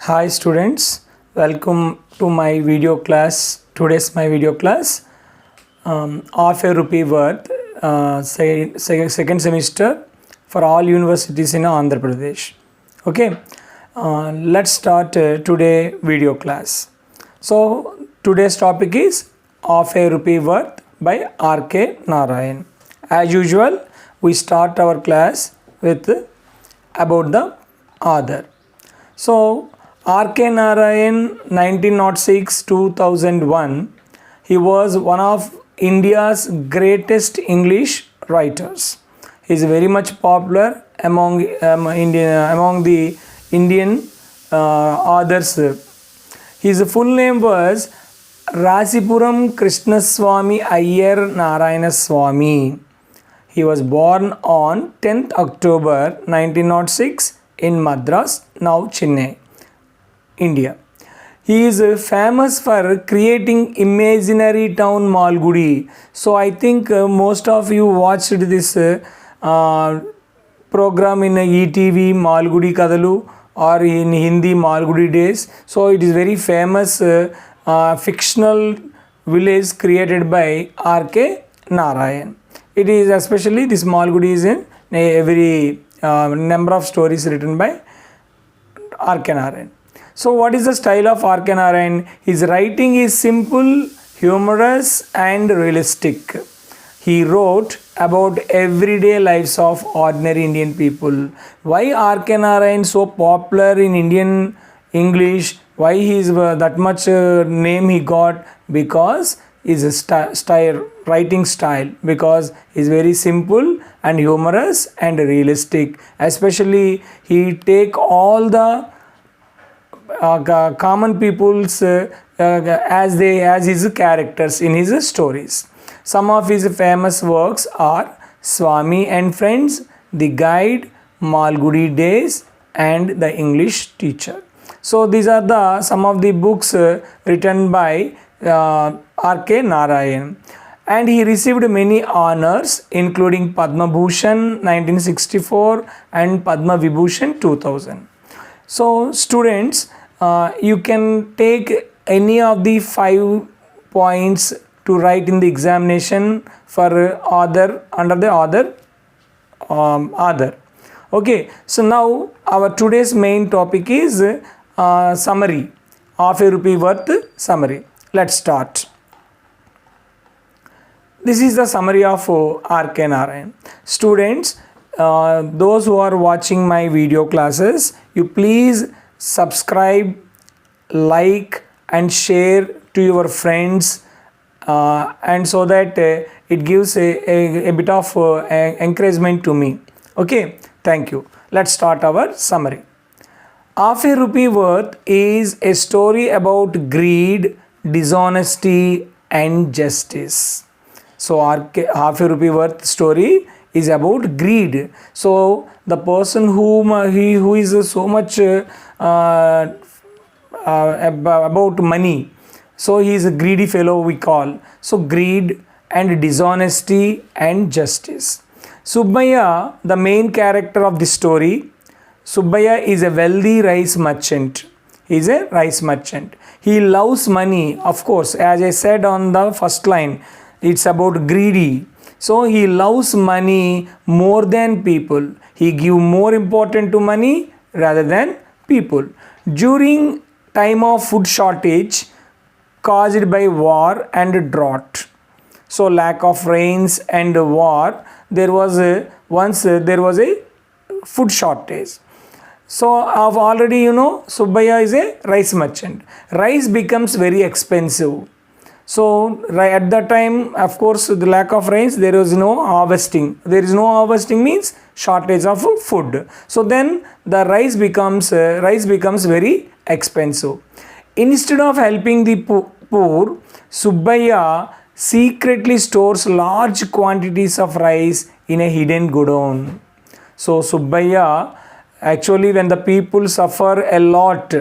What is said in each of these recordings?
Hi students, welcome to my video class. Today's my video class of a rupee worth second semester for all universities in Andhra Pradesh. Okay, let's start today video class. So today's topic is of a rupee worth by R.K. Narayan. As usual, we start our class with about the author. So R.K. Narayan 1906-2001, he was one of India's greatest English writers. He is very much popular among the Indian authors. His full name was Rasipuram Krishnaswamy Iyer Narayana Swamy. He was born on 10th October 1906 in Madras, now Chennai, India. He is famous for creating imaginary town Malgudi. So I think most of you watched this program in ETV Malgudi Kadalu or in Hindi Malgudi Days. So it is very famous fictional village created by R.K. Narayan. It is especially this Malgudi is in every number of stories written by R.K. Narayan. So what is the style of R.K. Narayan? His writing is simple, humorous and realistic. He wrote about everyday lives of ordinary Indian people. Why R.K. Narayan so popular in Indian English? Why he is that much name he got? Because his writing style, because is very simple and humorous and realistic. Especially he take all the common people's as his characters in his stories. Some of his famous works are Swami and Friends, The Guide, Malgudi Days and The English Teacher. So these are some of the books written by R.K. Narayan, and he received many honors including Padma Bhushan 1964 and Padma Vibhushan 2000. So students, you can take any of the 5 points to write in the examination for author under the author. Okay, so now our today's main topic is summary of a rupee worth summary. Let's start. This is the summary of R.K. Narayan. Students, those who are watching my video classes, you please subscribe, like and share to your friends, and so that it gives a bit of encouragement to me. Okay, thank you. Let's start our summary. Half a rupee worth is a story about greed, dishonesty and justice. So half a rupee worth story is about greed. So the person who is so much about money, so he is a greedy fellow we call. So greed and dishonesty and justice. Subbaiah, the main character of the story, Subbaiah is a wealthy rice merchant. He is a rice merchant. He loves money, of course, as I said on the first line, it's about greedy. So he loves money more than people. He give more important to money rather than people. During time of food shortage caused by war and drought, so lack of rains and war, there was a food shortage. So I've already Subbaiah is a rice merchant. Rice becomes very expensive. So at that time, of course, the lack of rains, there is no harvesting. There is no harvesting means shortage of food. So then the rice becomes very expensive. Instead of helping the poor, Subbaiah secretly stores large quantities of rice in a hidden godown. So Subbaiah, actually when the people suffer a lot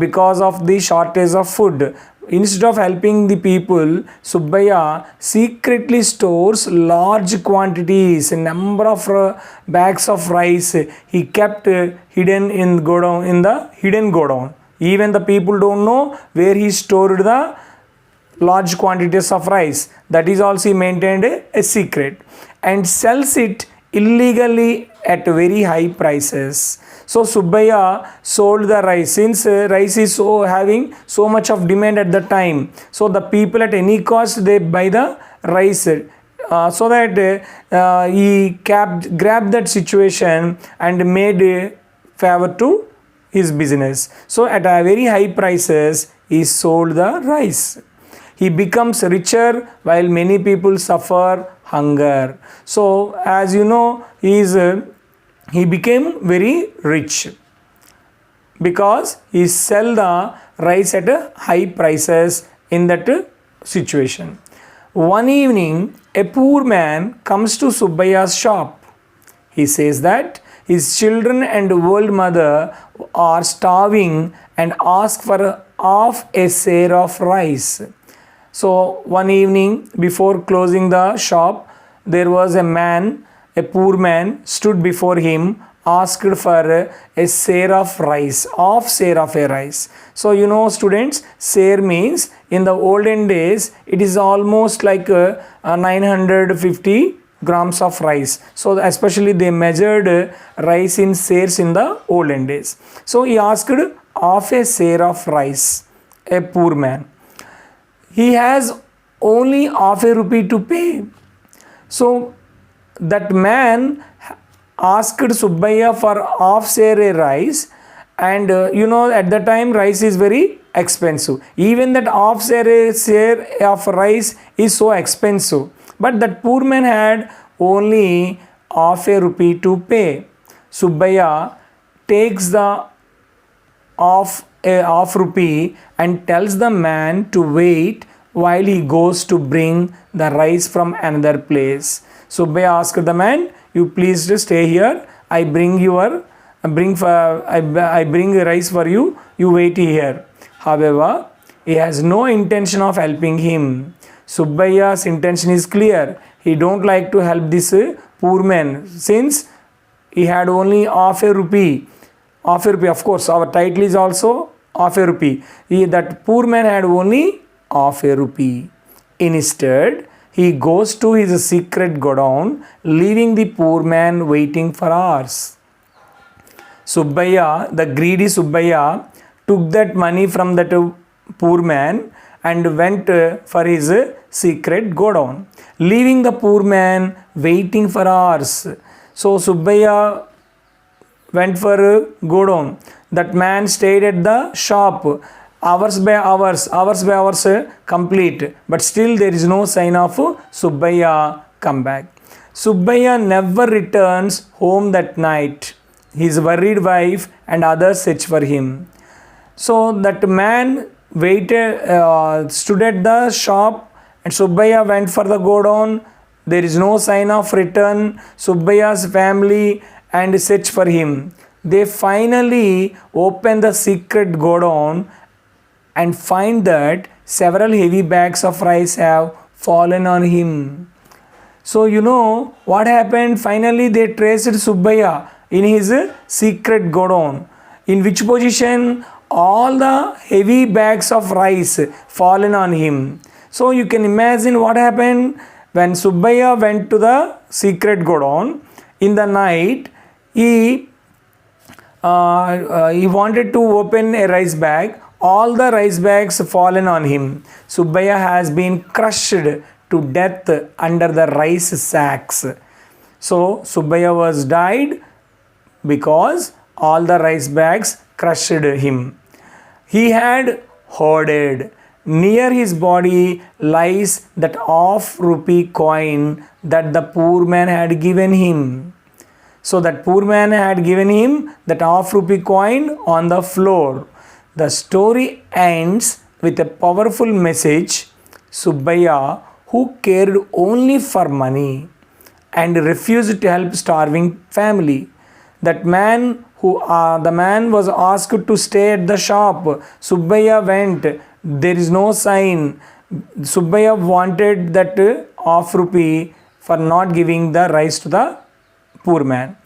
because of the shortage of food, instead of helping the people, Subbaiah secretly stores large quantities, a number of bags of rice he kept hidden in the hidden godown. Even the people don't know where he stored the large quantities of rice. That is also he maintained a secret and sells it illegally at very high prices. So Subbaiah sold the rice since rice is so having so much of demand at the time. So the people at any cost they buy the rice. So that he grabbed that situation and made a favor to his business. So at a very high prices he sold the rice. He becomes richer while many people suffer hunger. So as you know, he became very rich because he sell the rice at a high prices in that situation. One evening, a poor man comes to Subbaiah's shop. He says that his children and old mother are starving and ask for half a share of rice. So one evening before closing the shop, there was a man, a poor man stood before him, asked for a share of rice, half share of a rice. So you know students, share means in the olden days it is almost like 950 grams of rice. So especially they measured rice in shares in the olden days. So he asked half a share of rice, a poor man. He has only half a rupee to pay. So that man asked Subbaiah for half share a rice, and you know at the time rice is very expensive. Even that half share of rice is so expensive. But that poor man had only half a rupee to pay. Subbaiah takes the half rupee and tells the man to wait while he goes to bring the rice from another place. Subbaiah asked the man, "You please just stay here. I bring rice for you. You wait here." However, he has no intention of helping him. Subbaiah's intention is clear. He don't like to help this poor man since he had only half a rupee. Half a rupee, of course, our title is also half a rupee. That poor man had only half a rupee. Instead, he goes to his secret godown, leaving the poor man waiting for hours. Subbaiah, the greedy Subbaiah, took that money from that poor man and went for his secret godown, leaving the poor man waiting for hours. So Subbaiah went for godown. That man stayed at the shop hours by hours complete, but still there is no sign of Subbaiah come back. Subbaiah never returns home that night. His worried wife and others search for him. So that man stood at the shop, and Subbaiah went for the godown. There is no sign of return. Subbaiah's family and search for him. They finally open the secret godown and find that several heavy bags of rice have fallen on him. So you know what happened? Finally they traced Subbaiah in his secret godown. In which position? All the heavy bags of rice fallen on him. So you can imagine what happened when Subbaiah went to the secret godown in the night. He wanted to open a rice bag. All the rice bags fallen on him. Subbaiah has been crushed to death under the rice sacks. So Subbaiah was died because all the rice bags crushed him. He had hoarded. Near his body lies that half rupee coin that the poor man had given him. So that poor man had given him that half rupee coin on the floor. The story ends with a powerful message. Subbaiah, who cared only for money and refused to help starving family. That man the man was asked to stay at the shop. Subbaiah went. There is no sign. Subbaiah wanted that half rupee for not giving the rice to the poor man.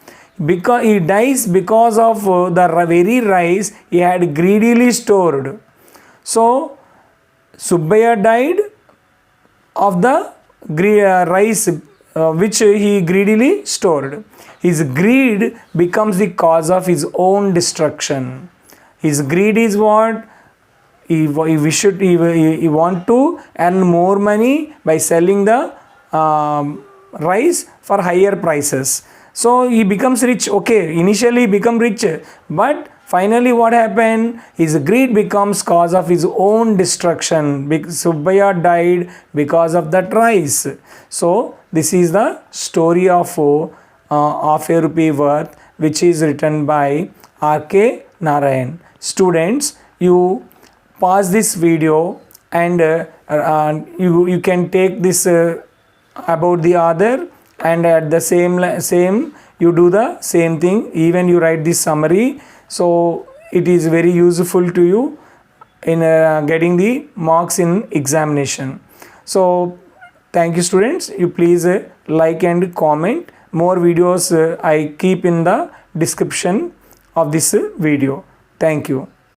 because he dies because of the very rice he had greedily stored. So Subbaya died of the rice which he greedily stored. His greed becomes the cause of his own destruction. His greed is what? He want to earn more money by selling the rice for higher prices. So he becomes rich. Okay, initially he become rich, but finally what happened? His greed becomes cause of his own destruction. Subbaya died because of that rice. So this is the story of a rupee worth, which is written by R.K. Narayan. Students, you pause this video and you can take this about the author, and at the same you do the same thing, even you write this summary. So it is very useful to you in getting the marks in examination. So thank you students. You please like and comment. More videos I keep in the description of this video. Thank you.